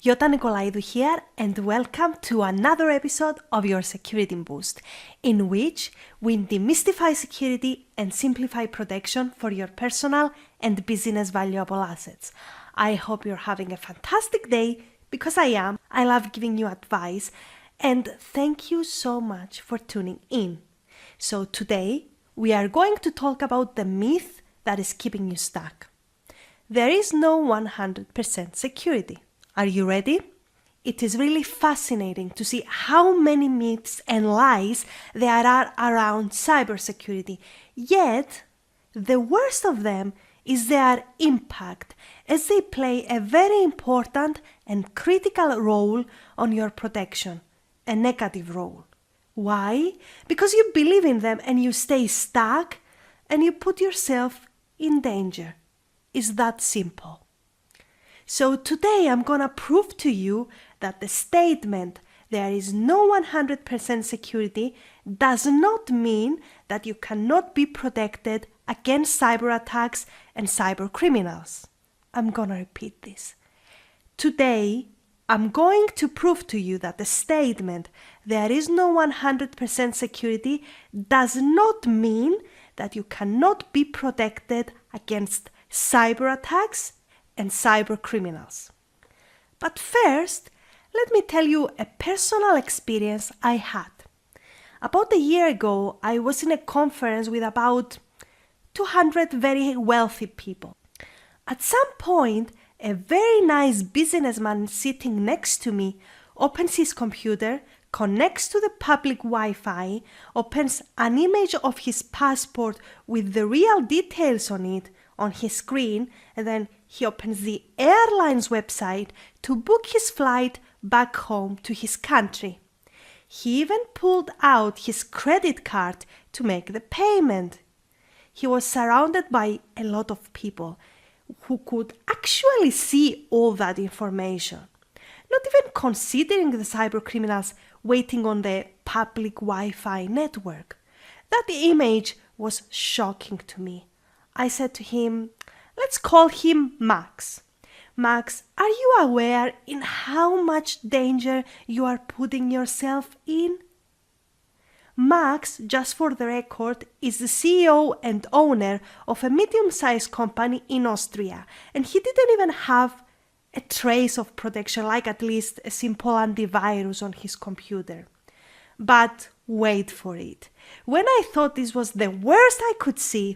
Yota Nicolaidou here, and welcome to another episode of your Security Boost, in which we demystify security and simplify protection for your personal and business valuable assets. I hope you're having a fantastic day, because I am. I love giving you advice, and thank you so much for tuning in. So today, we are going to talk about the myth that is keeping you stuck. There is no 100% security. Are you ready? It is really fascinating to see how many myths and lies there are around cybersecurity. Yet, the worst of them is their impact, as they play a very important and critical role on your protection, a negative role. Why? Because you believe in them and you stay stuck and you put yourself in danger. It's that simple. So today I'm gonna prove to you that the statement there is no 100% security does not mean that you cannot be protected against cyber attacks and cyber criminals. I'm gonna repeat this. Today I'm going to prove to you that the statement there is no 100% security does not mean that you cannot be protected against cyber attacks and cyber criminals. But first, let me tell you a personal experience I had. About a year ago, I was in a conference with about 200 very wealthy people. At some point, a very nice businessman sitting next to me opens his computer, connects to the public Wi-Fi, opens an image of his passport with the real details on it on his screen, and then he opens the airline's website to book his flight back home to his country. He even pulled out his credit card to make the payment. He was surrounded by a lot of people who could actually see all that information, not even considering the cyber criminals waiting on the public Wi-Fi network. That image was shocking to me. I said to him, let's call him Max. Max, are you aware in how much danger you are putting yourself in? Max, just for the record, is the CEO and owner of a medium-sized company in Austria, and he didn't even have a trace of protection, like at least a simple antivirus on his computer. But wait for it. When I thought this was the worst I could see,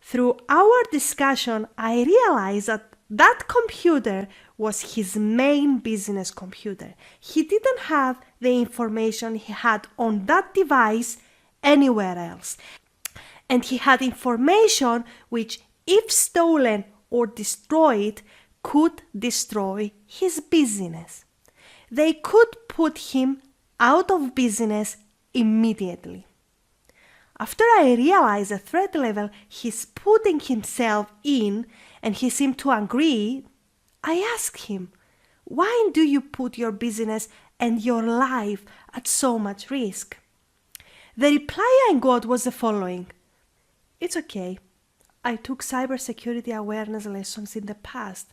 through our discussion, I realized that that computer was his main business computer. He didn't have the information he had on that device anywhere else. And he had information which, if stolen or destroyed, could destroy his business. They could put him out of business immediately. After I realized the threat level he's putting himself in, and he seemed to agree, I asked him, why do you put your business and your life at so much risk? The reply I got was the following: it's okay. I took cybersecurity awareness lessons in the past,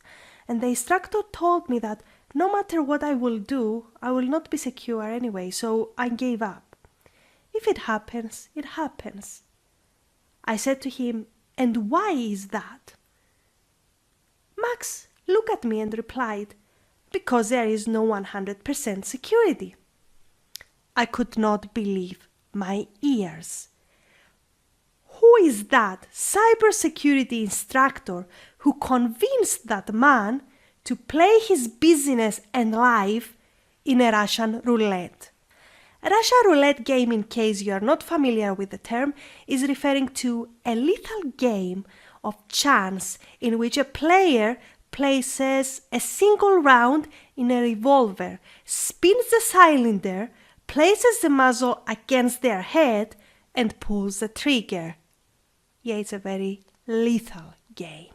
and the instructor told me that no matter what I will do, I will not be secure anyway, so I gave up. If it happens, it happens. I said to him, and why is that? Max looked at me and replied, because there is no 100% security. I could not believe my ears. Who is that cybersecurity instructor who convinced that man to play his business and life in a Russian roulette? A Russian roulette game, in case you are not familiar with the term, is referring to a lethal game of chance in which a player places a single round in a revolver, spins the cylinder, places the muzzle against their head, and pulls the trigger. Yeah, it's a very lethal game.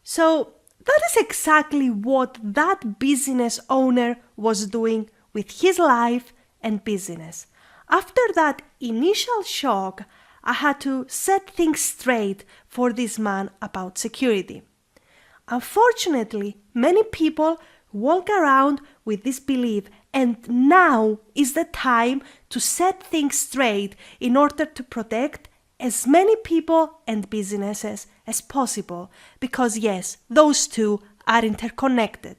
So that is exactly what that business owner was doing with his life and business. After that initial shock, I had to set things straight for this man about security. Unfortunately, many people Walk around with this belief, and now is the time to set things straight in order to protect as many people and businesses as possible, because yes, those two are interconnected.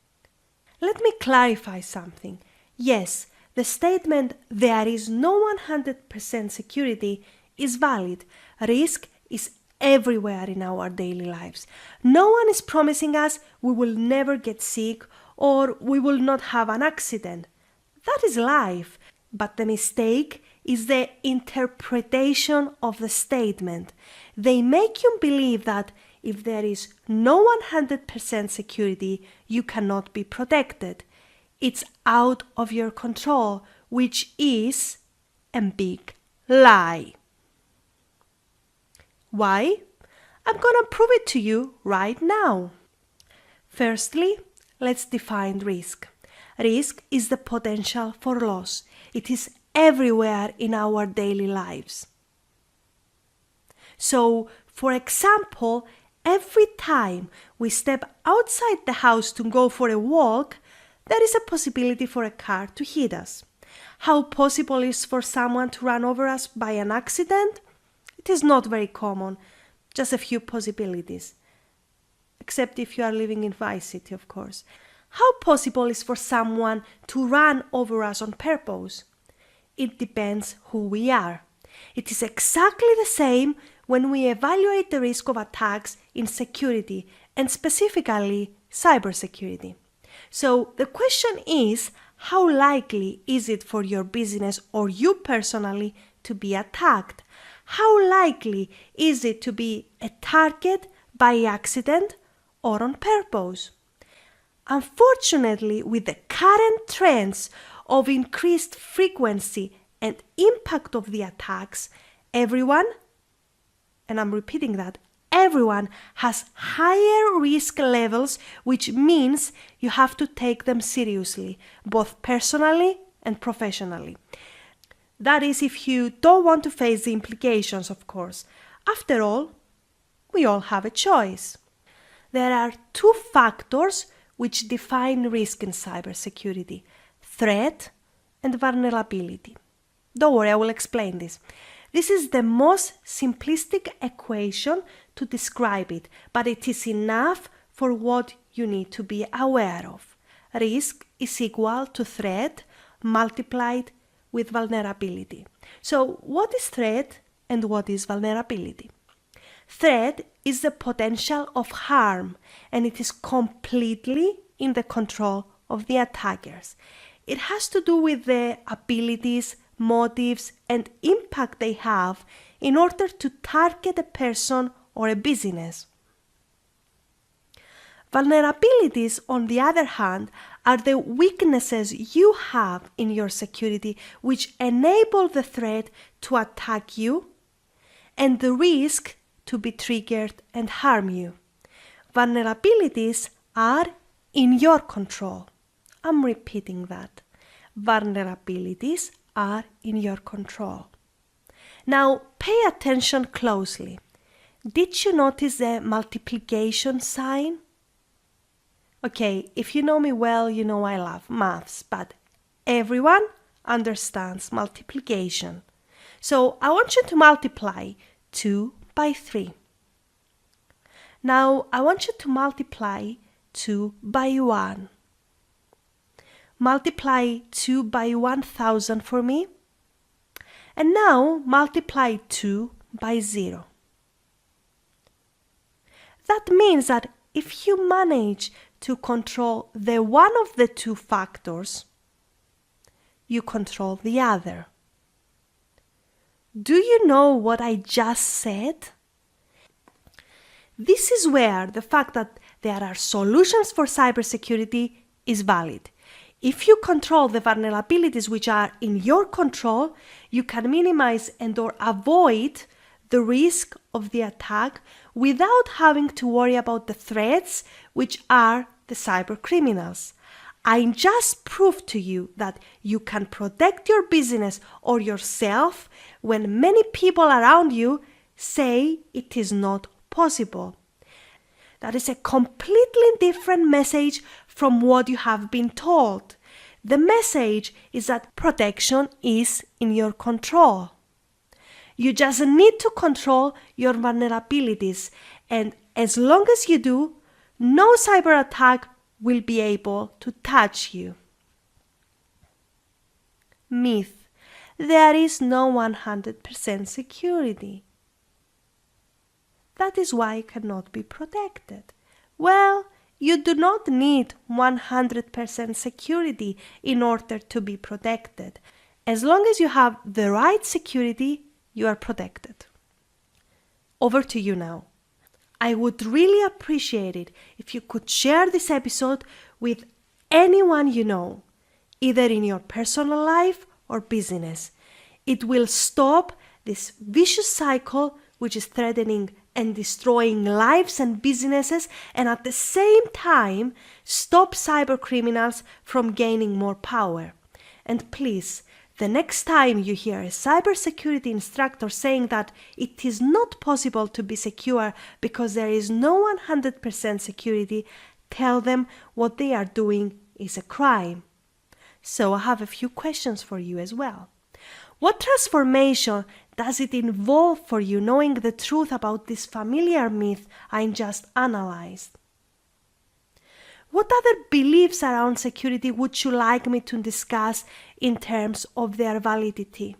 Let me clarify something. Yes, the statement "there is no 100% security" is valid. Risk is everywhere in our daily lives. No one is promising us we will never get sick or we will not have an accident. That is life. But the mistake is the interpretation of the statement. They make you believe that if there is no 100% security, you cannot be protected. It's out of your control, which is a big lie. Why? I'm gonna prove it to you right now. Firstly, let's define risk. Risk is the potential for loss. It is everywhere in our daily lives. So, for example, every time we step outside the house to go for a walk, there is a possibility for a car to hit us. How possible is for someone to run over us by an accident? It is not very common, just a few possibilities. Except if you are living in Vice City, of course. How possible is for someone to run over us on purpose? It depends who we are. It is exactly the same when we evaluate the risk of attacks in security, and specifically cybersecurity. So the question is, how likely is it for your business or you personally to be attacked? How likely is it to be a target by accident or on purpose? Unfortunately, with the current trends of increased frequency and impact of the attacks, everyone, and I'm repeating that, everyone has higher risk levels, which means you have to take them seriously, both personally and professionally. That is if you don't want to face the implications, of course. After all, we all have a choice. There are two factors which define risk in cybersecurity: threat and vulnerability. Don't worry, I will explain this. This is the most simplistic equation to describe it, but it is enough for what you need to be aware of. Risk is equal to threat multiplied with vulnerability. So, what is threat and what is vulnerability? Threat is the potential of harm, and it is completely in the control of the attackers. It has to do with the abilities, motives, and impact they have in order to target a person or a business. Vulnerabilities, on the other hand, are the weaknesses you have in your security which enable the threat to attack you and the risk to be triggered and harm you. Vulnerabilities are in your control. I'm repeating that. Vulnerabilities are in your control. Now, pay attention closely. Did you notice the multiplication sign? Okay, if you know me well, you know I love maths, but everyone understands multiplication. So I want you to multiply 2 by 3. Now I want you to multiply 2 by 1. Multiply 2 by 1,000 for me. And now multiply 2 by 0. That means that if you manage to control the one of the two factors, you control the other. Do you know what I just said? This is where the fact that there are solutions for cybersecurity is valid. If you control the vulnerabilities which are in your control, you can minimize and or avoid the risk of the attack without having to worry about the threats which are the cyber criminals. I just proved to you that you can protect your business or yourself when many people around you say it is not possible. That is a completely different message from what you have been told. The message is that protection is in your control. You just need to control your vulnerabilities, and as long as you do, no cyber attack will be able to touch you. Myth: there is no 100% security. That is why you cannot be protected. Well, you do not need 100% security in order to be protected. As long as you have the right security, you are protected. Over to you now. I would really appreciate it if you could share this episode with anyone you know, either in your personal life or business. It will stop this vicious cycle which is threatening and destroying lives and businesses, and at the same time stop cyber criminals from gaining more power. And please, the next time you hear a cybersecurity instructor saying that it is not possible to be secure because there is no 100% security, tell them what they are doing is a crime. So I have a few questions for you as well. What transformation does it involve for you knowing the truth about this familiar myth I just analyzed? What other beliefs around security would you like me to discuss in terms of their validity?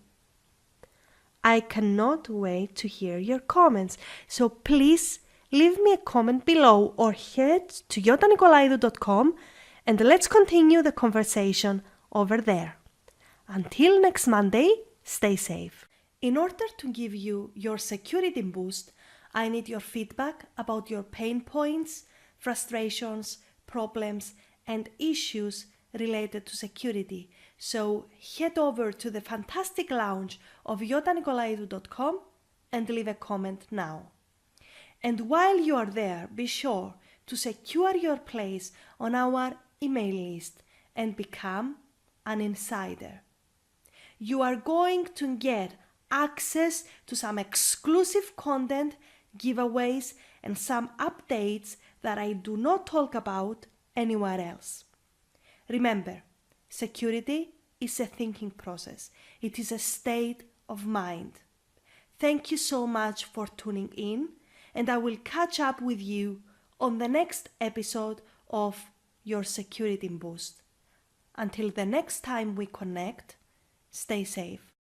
I cannot wait to hear your comments, so please leave me a comment below or head to yotanicolaidou.com and let's continue the conversation over there. Until next Monday, stay safe. In order to give you your security boost, I need your feedback about your pain points, frustrations, problems, and issues related to security. So head over to the fantastic lounge of yotanicolaidou.com and leave a comment now. And while you are there, be sure to secure your place on our email list and become an insider. You are going to get access to some exclusive content, giveaways, and some updates that I do not talk about anywhere else. Remember, security is a thinking process. It is a state of mind. Thank you so much for tuning in, and I will catch up with you on the next episode of Your Security Boost. Until the next time we connect, stay safe.